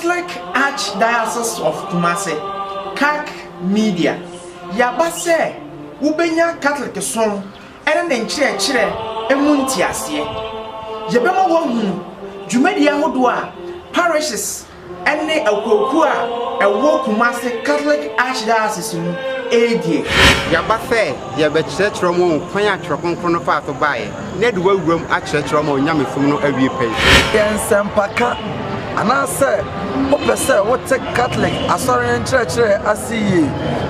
Catholic Archdiocese of Kumasi, CAK Media. Yabase, Ubenya Catholic song, and then chire, emuntiasie. Yabema wonhu, Jumedia Hodua, parishes, and the Okokua, a walk Kumasi Catholic Archdiocese AD. Yabase, Yabet Romo, Paya Trocon Chronopath to buy, Ned Wilgram at Church Romo, Yamifuno every page. Yes, Sampaka. And I say, what a Catholic, a sorry church, I see ye.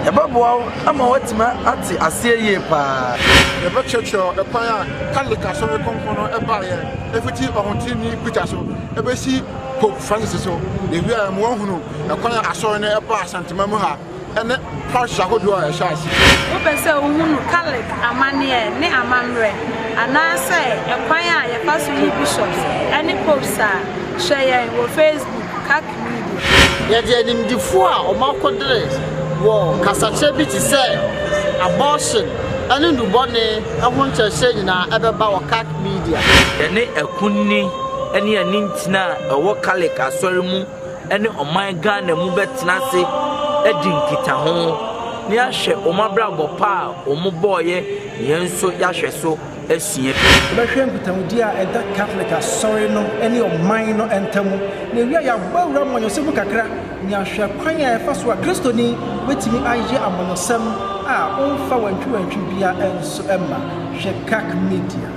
A babu, I'm a what man, I see ye pa. The church, a choir, Catholic, a sorry component, a barrier, everything on Tini Pitaso, a basic Pope Francis, the real Mohuno, a choir, a sorry, a pass, and Mamuha, and then Parish Shahodua, a shas. Open so, Catholic, a mania, ne a mamre, and I say, a choir, a pass bishops, any popes are. Share your Facebook, CAK Media. Yet, in the four or more countries, war, Casachebi to say, abortion, and in the bonnet, I want to say in our ever bow CAK Media. And a kunni, any a nintina, a Catholic, a sorry, and on my gun, a mubet nasi, a dinkita home, near she, or my bravo pa, or my boy, yenso yashe so. Bɛhwɛ nkutamudia ɛda Catholic asɔre no ɛne ɔman no ɛntam na ewia ya gbawura mmɔnyɔsɛm kakra ne ahwɛ kwan a ɛfa so a Kristoni wetumi ayɛ amɔnyɔsɛm a ɔmfa wantwi bia ɛnso ɛma hwɛ CAK Media.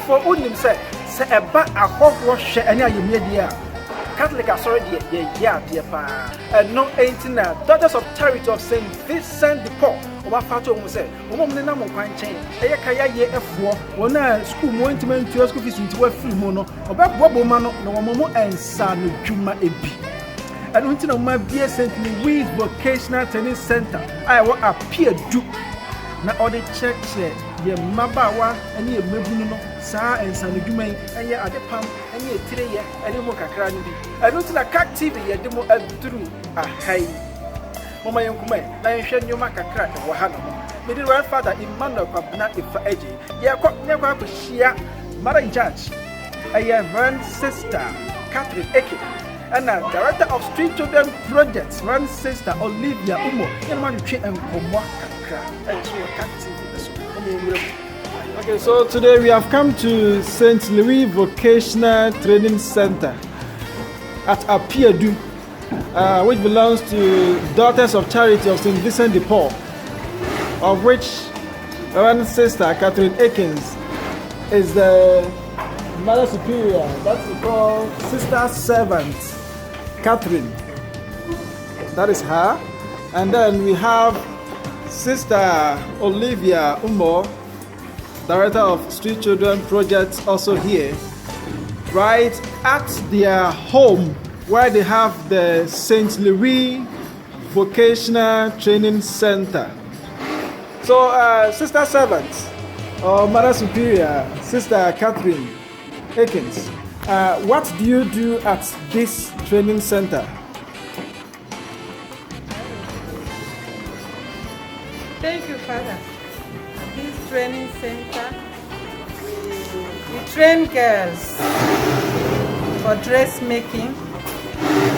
For unim say eba ahofo hwe ene ayemye dia Catholic authority, and no 18 Daughters of Charity of St. Vincent de Paul. Over Fato Muse, woman Namo Quanchain, Ayakaya F4, one school more intimate to school fees into a free mono, about Wabomano, no Momo and San Juma Ebi. And until my dear St. Louise Vocational Training Center, I will Appiadu. Now all the church, ye Mabawa, and ye Mebuno, Sa and San Juma, and ye Adepam, and ye Tire, and ye Mokakran. And until a CAK TV, ye demo through a high. Mama Yankume, na yɛhwɛ nnwoma kakra wɔ ha no. Me de Reverend Father Emmanuel Kwabena Ifa Eji. Yɛkɔ akɔhyia Mother in Charge. Reverend Sister Catherine Eking and Director of Street Children Projects, Reverend Sister Olivia Umoh. Yɛma twɛ nkɔmmɔ kakra ɛkyerɛ CAK TV so. Okay, so today we have come to St. Louis Vocational Training Center at Appiadu. Which belongs to Daughters of Charity of St. Vincent de Paul, of which Reverend Sister Catherine Eking is the Mother Superior. That's called Sister Servant Catherine. That is her. And then we have Sister Olivia Umoh, Director of Street Children Projects, also here, right at their home, where they have the St. Louis Vocational Training Center. So, Sister Servant, or Mother Superior, Sister Catherine Eking, what do you do at this training center? Thank you, Father. This training center, we train girls for dressmaking.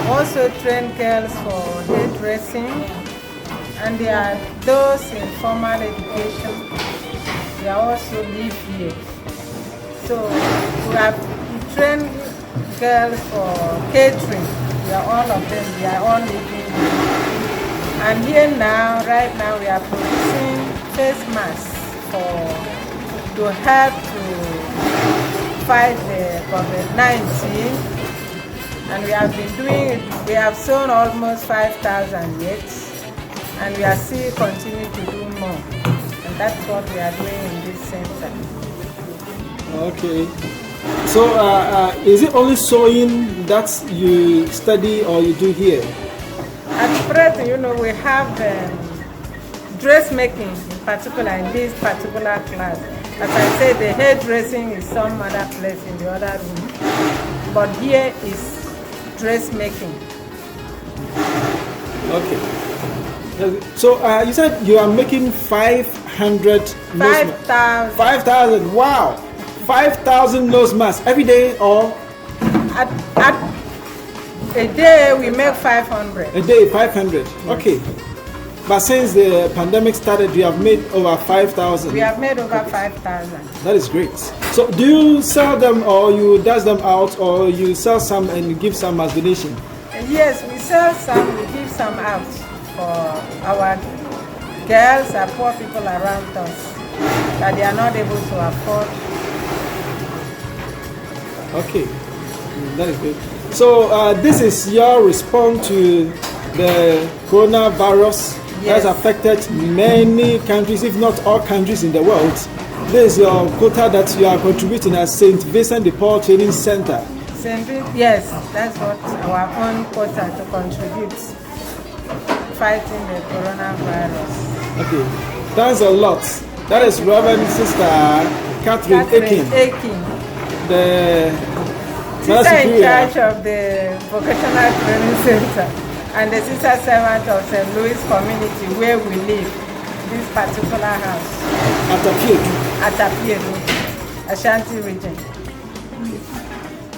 Also train girls for hairdressing, and there are those in formal education. They also live here. So we train girls for catering. We are all of them. We are all living here. And here now, right now, we are producing face masks to help to fight the COVID-19. And we have been doing it. We have sold almost 5,000 yet, and we are still continuing to do more. And that's what we are doing in this center. Okay. So, is it only sewing that you study or you do here? At present, we have dressmaking in particular in this particular class. As I said, the hairdressing is some other place in the other room, but here is dressmaking. Okay. So you said you are making 500 5,000. 5,000. Wow. 5,000 nose masks every day, or at a day we make 500. A day 500. Yes. Okay. But since the pandemic started, you have made over 5,000. We have made over 5,000. That is great. So do you sell them, or you dash them out, or you sell some and give some as donation? Yes, we sell some, we give some out for our girls and poor people around us that they are not able to afford. Okay, that is good. So this is your response to the coronavirus. Yes. Has affected many countries, if not all countries in the world. This is your quota that you are contributing at St. Vincent de Paul Training Center. Yes, that's what our own quota to contribute fighting the coronavirus. Okay, thanks a lot. That is Reverend Sister Catherine Eking, the sister in charge of the Vocational Training Center, and the sister servant of St. Louis community where we live, this particular house. At Appiadu, Ashanti region.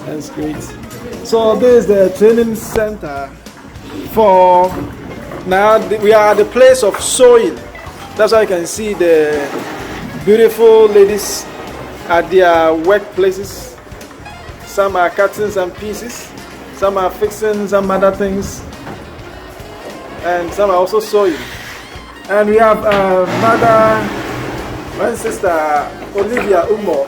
That's great. So this is the training center for, now we are at the place of sewing. That's why you can see the beautiful ladies at their workplaces. Some are cutting some pieces, some are fixing some other things, and some are also sewing. And we have my sister Olivia Umoh,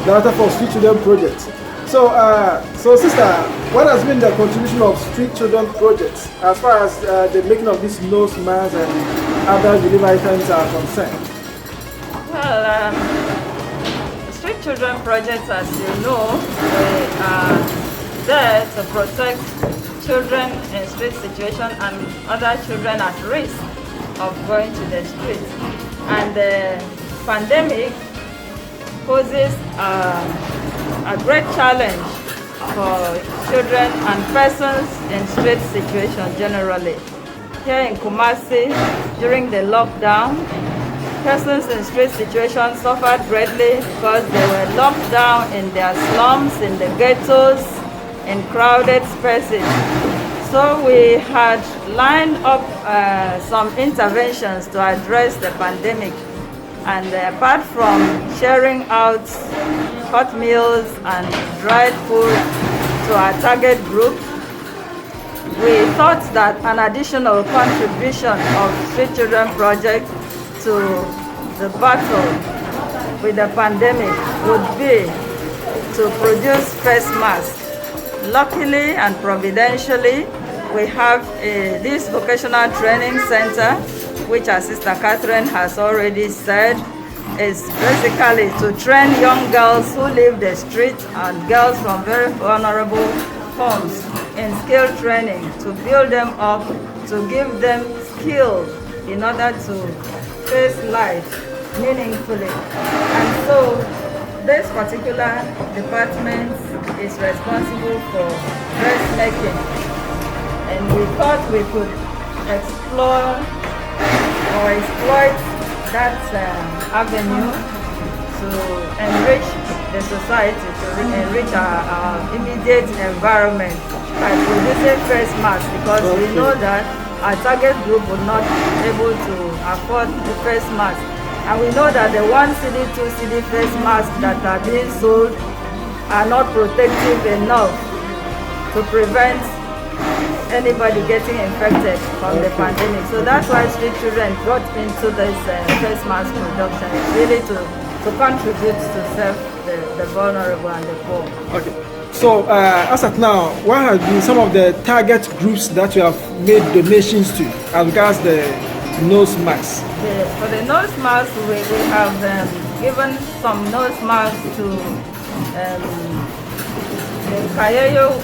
Director for Street Children Project. So, sister, what has been the contribution of Street Children projects as far as the making of these nose masks and other relief items are concerned? Well, Street Children projects, as you know, they are there to protect children in street situation and other children at risk of going to the street. And the pandemic poses a great challenge for children and persons in street situation generally. Here in Kumasi, during the lockdown, persons in street situations suffered greatly because they were locked down in their slums, in the ghettos, in crowded spaces. So we had lined up some interventions to address the pandemic. And apart from sharing out hot meals and dried food to our target group, we thought that an additional contribution of Street Children Project to the battle with the pandemic would be to produce face masks. Luckily and providentially, we have this Vocational Training Center, which our Sister Catherine has already said, is basically to train young girls who leave the street and girls from very vulnerable homes in skill training, to build them up, to give them skills in order to face life meaningfully. And so this particular department is responsible for dressmaking, and we thought we could explore or exploit that avenue to enrich the society, to enrich our immediate environment by producing face masks, because we know that our target group would not be able to afford the face mask. And we know that the 1 cedi, 2 cedi face masks that are being sold are not protective enough to prevent anybody getting infected from the pandemic. So that's why Street Children got into this face mask production. It's really to contribute to serve the vulnerable and the poor. Okay. So as at now, what have been some of the target groups that you have made donations to as regards the nose masks? For the nose masks, we have given some nose masks to the Kayeyo,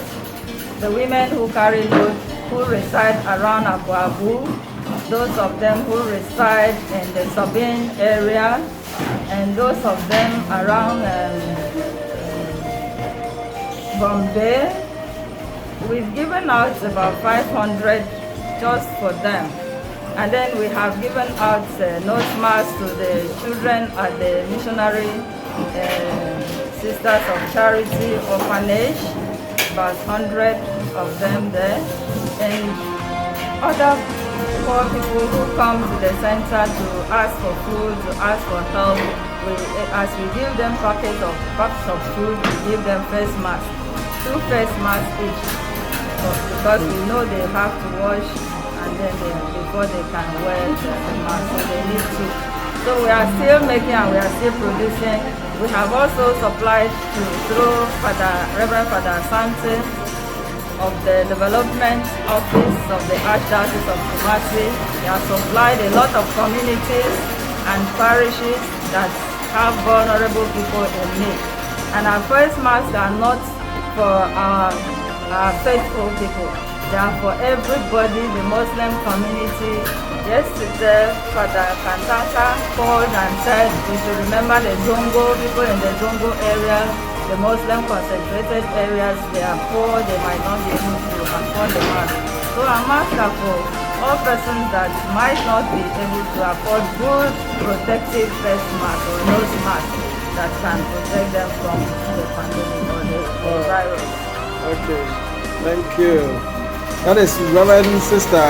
the women who carry load, who reside around Appiadu, those of them who reside in the Sabine area, and those of them around Bombay. We've given out about 500 just for them. And then we have given out nose masks to the children at the missionary Sisters of Charity orphanage, about 100 of them there. And other poor people who come to the center to ask for food, to ask for help, as we give them packs of food, we give them face masks, 2 face masks each, because we know they have to wash and then before they can wear the mask, so they need to. So we are still making and we are still producing. We have also supplied through Reverend Father Asante of the Development Office of the Archdiocese of Kumasi. He has supplied a lot of communities and parishes that have vulnerable people in need. And our face masks are not for our faithful people. They are for everybody, the Muslim community. Yesterday, Father Kantaka called and said we should remember the Zongo, people in the Zongo area, the Muslim concentrated areas. They are poor, they might not be able to afford the mask. So our masks are for all persons that might not be able to afford good protective face mask or nose mask that can protect them from the pandemic or the virus. Okay, thank you. That is Reverend Sister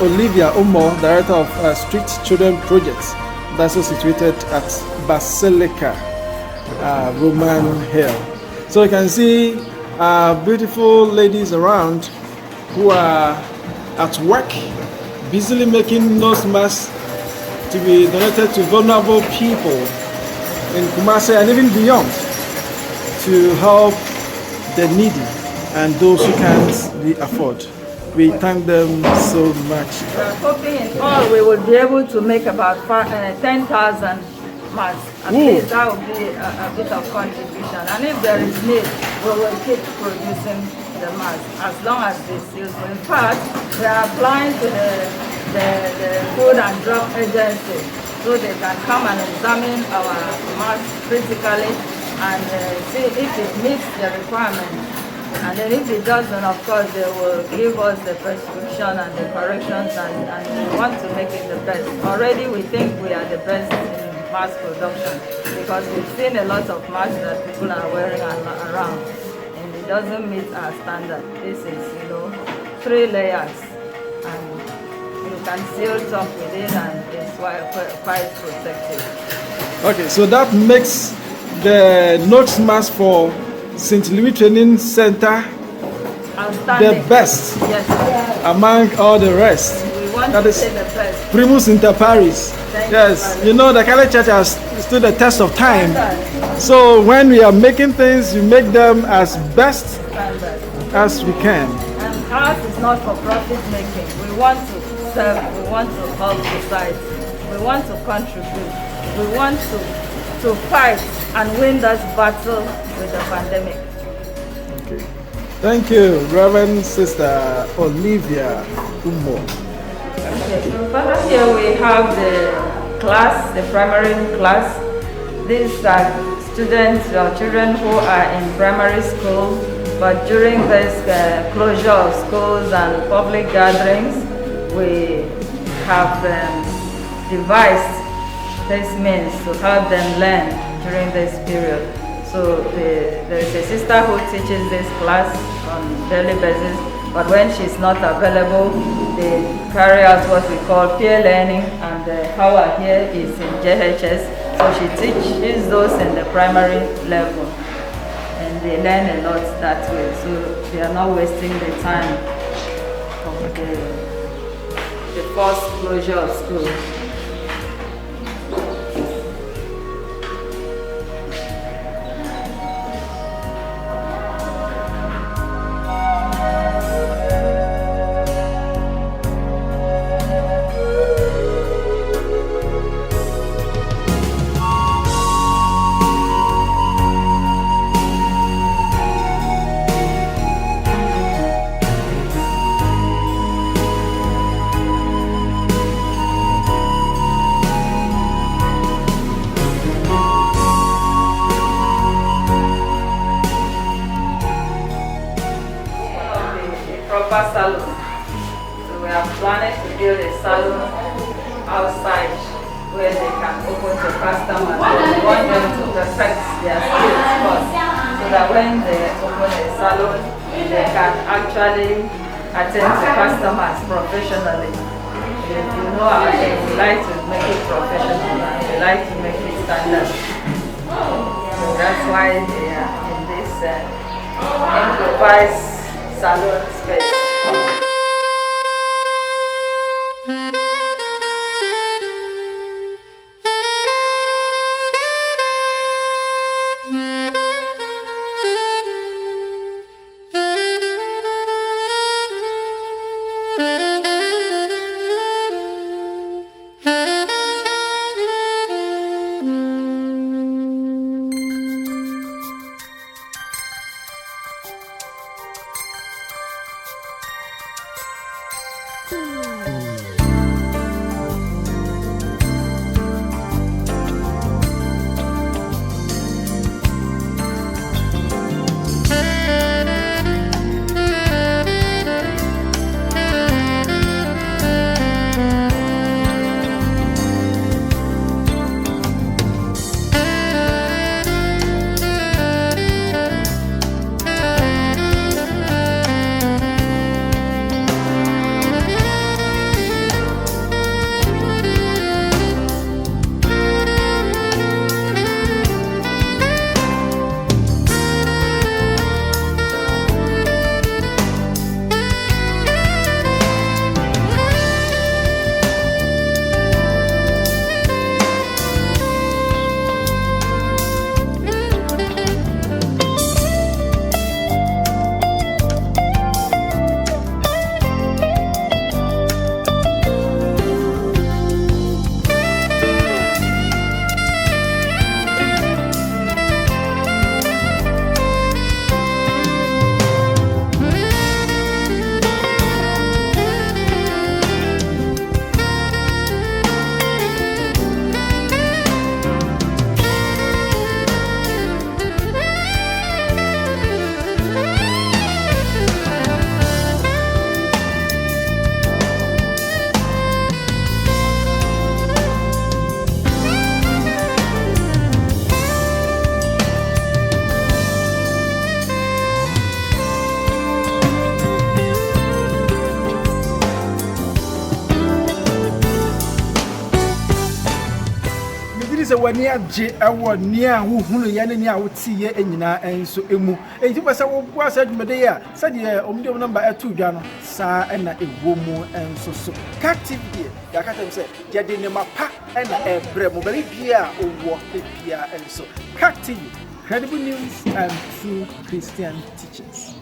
Olivia Umoh, Director of Street Children Projects, that's situated at Basilica, Roman Hill. So you can see beautiful ladies around who are at work, busily making nose masks to be donated to vulnerable people in Kumasi and even beyond, to help the needy and those who can't afford. We thank them so much. We're hoping in all we will be able to make about 10,000 masks. At least that will be a bit of contribution. And if there is need, we will keep producing the masks as long as this is useful. In fact, we are applying to the Food and Drug Agency so they can come and examine our masks critically and see if it meets the requirements. And then if it doesn't, of course, they will give us the prescription and the corrections, and we want to make it the best. Already we think we are the best in mass production because we've seen a lot of masks that people are wearing around, and it doesn't meet our standard. This is, 3 layers, and you can seal top with it, and it's quite protective. Okay, so that makes the nose mask for St. Louis Training Center the best among all the rest. We want that to is say the best. Primus inter pares. Yes, the Catholic Church has stood the test of time. So when we are making things, we make them as best as we can. And ours is not for profit making. We want to serve, we want to help society, we want to contribute, we want to fight and win this battle with the pandemic. Okay. Thank you, Reverend Sister Olivia Umoh. Okay. Father, here we have the class, the primary class. These are students or children who are in primary school, but during this closure of schools and public gatherings, we have devised this means to help them learn during this period. So there is a sister who teaches this class on daily basis, but when she's not available, they carry out what we call peer learning, and the hour here is in JHS. So she teaches those in the primary level, and they learn a lot that way. So they are not wasting the time of the first closure of school. Salon. So we are planning to build a salon outside where they can open to customers. We want them to perfect their skills first, so that when they open a salon, they can actually attend to customers professionally. If you know our thing, we like to make it professional and we like to make it standard. So that's why they are in this improvised salon space. wani agye ewo nia wo hunu ye ne nia wo ti ye enyina enso emu enti pese wo bo asa dwumade ya sade omde number etu dwa no sa na ewo mu enso so CAK TV ya ka tem se je de ne mapa na ebre mo bari bia owo bia enso CAK TV, credible news and true Christian teachings.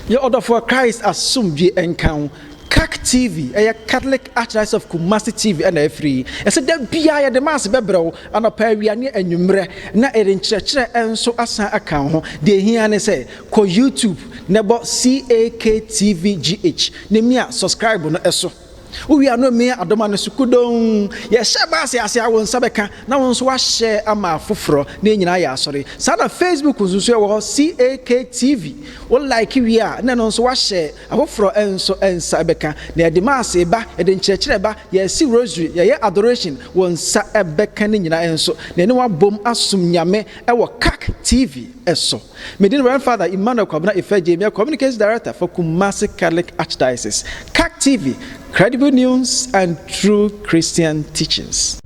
Your order for Christ assumed encounter CAK TV, a Catholic Archdiocese of Kumasi TV, and a free. I said that be the mass bebro and a periani and numre na in church and so as an account. They hear and say, call YouTube, nebo CAK TV GH. Nemia subscribe on eso. We are no mere adomane sukudon. Yes, Shabasi as I won Sabeka. Now on so share ama fufro. Nina sorry. Sana Facebook was CAK TV. All like we are. Then on so share. A fufro and so and Sabeka. Near the mass eba. Eden church eba. Yes, see rosary. Yeah, adoration. One sa ebeka nina and so. Then one bomb asum yame. Our CAK TV. Eso. Medin grandfather Emmanuel Kwabena Ifejemia, Communications Director for Kumasi Catholic Archdiocese. CAK TV, credible news and true Christian teachings.